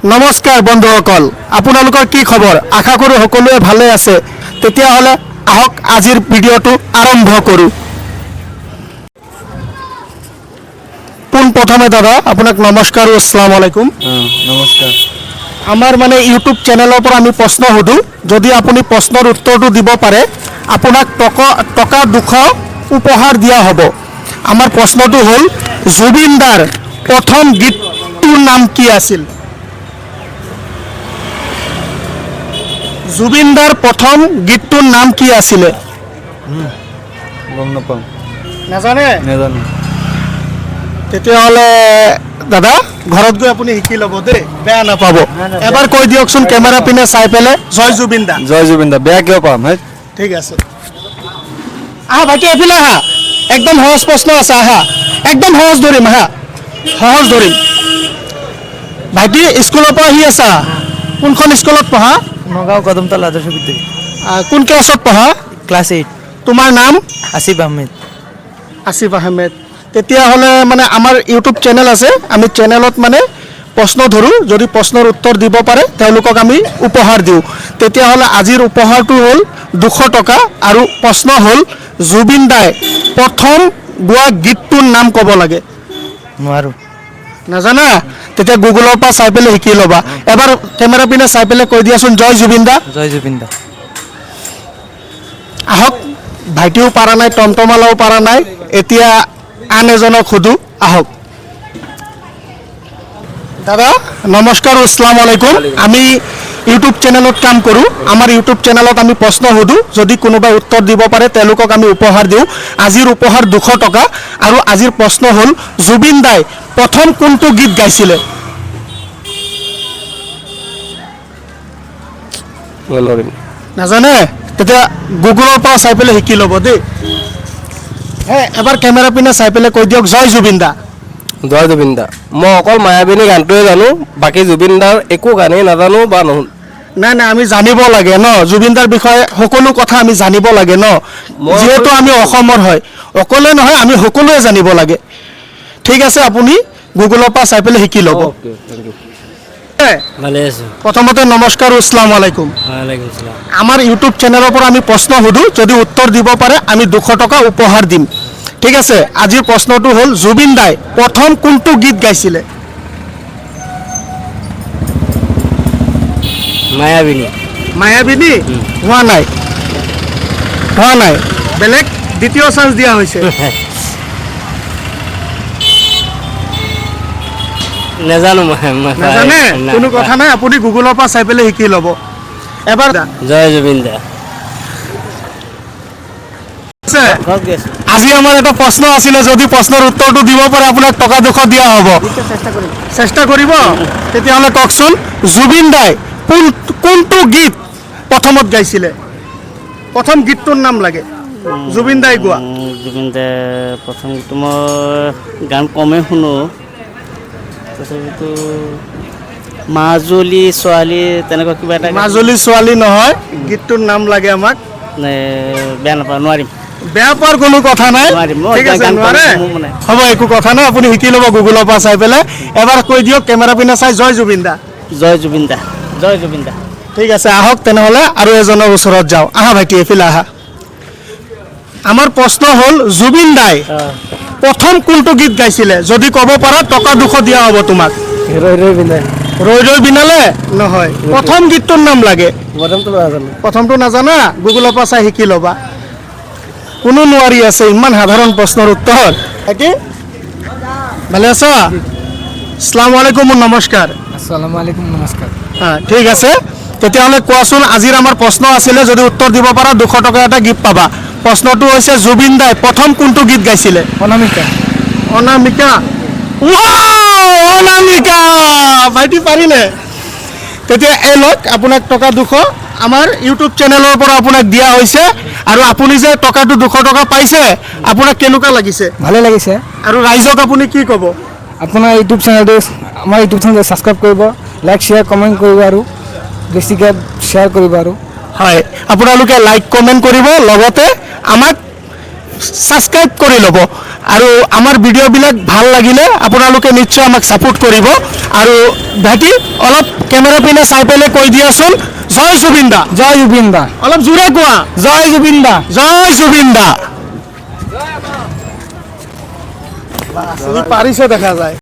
নমস্কাৰ বন্ধুসকল, আপোনালোকৰ কি খবৰ? আশা কৰোঁ সকলোৱে ভালে আছে। তেতিয়াহ'লে আহক আজিৰ ভিডিঅ'টো আৰম্ভ কৰোঁ। পোনপ্ৰথমে দাদা আপোনাক নমস্কাৰ আৰু আসসালামু আলাইকুম। নমস্কাৰ। আমাৰ মানে ইউটিউব চেনেলৰ পৰা আমি প্ৰশ্ন সোধোঁ, যদি আপুনি প্ৰশ্নৰ উত্তৰটো দিব পাৰে আপোনাক টকা 200 উপহাৰ দিয়া হ'ব। আমাৰ প্ৰশ্নটো হ'ল জুবিন দাৰ প্ৰথম গীতটোৰ নাম কি আছিল? জুবিন দাৰ প্ৰথম গীতটোৰ নাম কি আছিলে? গম নাপাওঁ। নাজানে? নাজানো। তেতিয়াহ'লে দাদা ঘৰত গৈ আপুনি শিকি ল'ব দেই, বেয়া নাপাব। এবাৰ কৈ দিয়কচোন কেমেৰা পিনে চাই পেলাই, জয় জুবিন দা। জয় জুবিন দা। বেয়া কিয় পাম? হে ঠিক আছে, আহা ভাইটি এইফালে আহা। একদম সহজ প্ৰশ্ন আছে, আহা। একদম সহজ ধৰিম, আহা সহজ ধৰিম। ভাইটি স্কুলৰ পৰা আহি আছা? কোনখন স্কুলত পঢ়া? নগাঁও কদমতাল আদৰ্শ বিদ্যালয়। কোন ক্লাছত পঢ়া? ক্লাছ 8। তোমাৰ নাম? আসিফ আহমেদ। আসিফ আহমেদ। তেতিয়াহ'লে মানে আমাৰ ইউটিউব চেনেল আছে, আমি চেনেলত মানে প্ৰশ্ন ধৰোঁ, যদি প্ৰশ্নৰ উত্তৰ দিব পাৰে তেওঁলোকক আমি উপহাৰ দিওঁ। তেতিয়াহ'লে আজিৰ উপহাৰটো হ'ল 200 টকা আৰু প্ৰশ্ন হ'ল জুবিন দাই প্ৰথম গোৱা গীতটোৰ নাম ক'ব লাগে। নোৱাৰোঁ। নাজানা? তেতিয়া গুগলৰ পৰা চাই পেলাই শিকি ল'বা। এবাৰ কেমেৰা পিনে চাই পেলাই কৈ দিয়াচোন, জয় জুবিন দা। জয় জুবিন দা। আহক, ভাইটিও পাৰা নাই, টমটমালাও পাৰা নাই, এতিয়া আন এজনক সোধোঁ, আহক। দাদা নমস্কাৰ আৰু আসসালামু আলাইকুম। আমি ইউটিউব চেনেলত কাম কৰোঁ। আমাৰ ইউটিউব চেনেলত আমি প্ৰশ্ন সোধোঁ, যদি কোনোবাই উত্তৰ দিব পাৰে তেওঁলোকক আমি উপহাৰ দিওঁ। আজিৰ উপহাৰ 200 টকা আৰু আজিৰ প্ৰশ্ন হ'ল জুবিন দাই প্ৰথম কোনটো গীত গাইছিলে? নাজানে? তেতিয়া গুগলৰ পৰা চাই পেলাই শিকি ল'ব দেই। এবাৰ কেমেৰা পিনে চাই পেলাই কৈ দিয়ক, জয় জুবিন দা। জয় জুবিন দা। মই অকল মায়াবিনী গানটোৱে জানো, বাকী জুবিন দাৰ একো গানেই নাজানো বা নহয়। নাই নাই, আমি জানিব লাগে ন, জুবিন দাৰ বিষয়ে সকলো কথা আমি জানিব লাগে ন, যিহেতু আমি অসমৰ হয়। অকলে নহয়, আমি সকলোৱে জানিব লাগে। ঠিক আছে, আপুনি গুগলৰ পৰা চাই পেলাই শিকি ল'ব। ভালে আছো। প্ৰথমতে নমস্কাৰ আৰু আসসালামু আলাইকুম। ওয়ালাইকুম সালাম। আমাৰ ইউটিউব চেনেলৰ পৰা আমি প্ৰশ্ন সোধোঁ, যদি উত্তৰ দিব পাৰে আমি 200 টকা উপহাৰ দিম। ঠিক আছে, আজিৰ প্ৰশ্নটো হ'ল জুবিন দাই প্ৰথম কোনটো গীত গাইছিলে? মায়াবিনী। মায়াবিনী? হোৱা নাই, হোৱা নাই। বেলেগ দ্বিতীয় চান্স দিয়া হৈছে। নাজানো। নাজানে? কোনো কথা নাই, আপুনি গুগলৰ পৰা চাই পেলাই শিকি ল'ব। এবাৰ জয় জুবিন দা। আজি আমাৰ এটা প্ৰশ্ন আছিলে, যদি প্ৰশ্নৰ উত্তৰটো দিব পাৰে আপোনাক টকা 200 দিয়া হ'ব। চেষ্টা কৰিব? তেতিয়াহ'লে কওকচোন, জুবিন দাই কোনটো গীত প্ৰথমত গাইছিলে? প্ৰথম গীতটোৰ নাম লাগে, জুবিন দাই গোৱা। জুবিন দাই প্ৰথম গীতটো মই গান কমেই শুনো, তথাপিতো মাজুলী ছোৱালী তেনেকুৱা কিবা এটা। মাজুলী ছোৱালী নহয়, গীতটোৰ নাম লাগে আমাক। বেয়া নাপাওঁ, নোৱাৰিম। বেয়া পোৱাৰ কোনো কথা নাই। ঠিক আছে, নোৱাৰে? হ'ব, একো কথা নাই, আপুনি শিকি ল'ব গুগলৰ পৰা চাই পেলাই। এবাৰ কৈ দিয়ক কেমেৰা পিনে চাই, জয় জুবিন দা। জয় জুবিন দা। জয় জুবিন দা। ঠিক আছে, আহক তেনেহ'লে আৰু এজনৰ ওচৰত যাওঁ। আহা ভাইটি, এইফালে আহা। আমাৰ প্ৰশ্ন হ'ল জুবিন দাই প্ৰথম কোনটো গীত গাইছিলে? যদি ক'ব পাৰা টকা 200 দিয়া হ'ব তোমাক। ৰৈ ৰৈ বিনাই। ৰৈ ৰৈ বিনালে? নহয়, প্ৰথম গীতটোৰ নাম লাগে। প্ৰথমটো নাজানো। প্ৰথমটো নাজানা? গুগলৰ পৰা চাই শিকি ল'বা। কোনো নোৱাৰি আছে ইমান সাধাৰণ প্ৰশ্নৰ উত্তৰ। কি ভালে আছ? আসসালামু আলাইকুম, নমস্কাৰ। আসসালামু আলাইকুম, নমস্কাৰ। ঠিক আছে, তেতিয়াহ'লে কোৱাচোন, আজিৰ আমাৰ প্ৰশ্ন আছিলে, যদি উত্তৰ দিব পাৰা 200 টকা এটা গিফ্ট পাবা। প্ৰশ্নটো হৈছে জুবিন দাই প্ৰথম কোনটো গীত গাইছিলে? অনামিকা। অনামিকা? অনামিকা ভাইটি পাৰিলে? তেতিয়া এই লওক আপোনাক টকা 200 আমাৰ ইউটিউব চেনেলৰ পৰা আপোনাক দিয়া হৈছে। আৰু আপুনি যে টকাটো 200 টকা পাইছে, আপোনাক কেনেকুৱা লাগিছে? ভালে লাগিছে। আৰু ৰাইজক আপুনি কি ক'ব? আপোনাৰ ইউটিউব চেনেলটো, আমাৰ ইউটিউব চেনেলটো ছাবস্ক্ৰাইব কৰিব, লাইক শ্বেয়াৰ কমেণ্ট কৰিব আৰু বেছিকৈ শ্বেয়াৰ কৰিব। আৰু হয়, আপোনালোকে লাইক কমেণ্ট কৰিব, লগতে আমাক ছাবস্ক্ৰাইব কৰি ল'ব আৰু আমাৰ ভিডিঅ'বিলাক ভাল লাগিলে আপোনালোকে নিশ্চয় আমাক ছাপোৰ্ট কৰিব আৰু ভাইটি অলপ কেমেৰা পিনে চাই পেলাই কৈ দিয়াচোন জয় জুবিন দা জয় জুবিন দা অলপ জোৰে কোৱা জয় জুবিন দা জয় জুবিন দা পাৰিছে দেখা যায়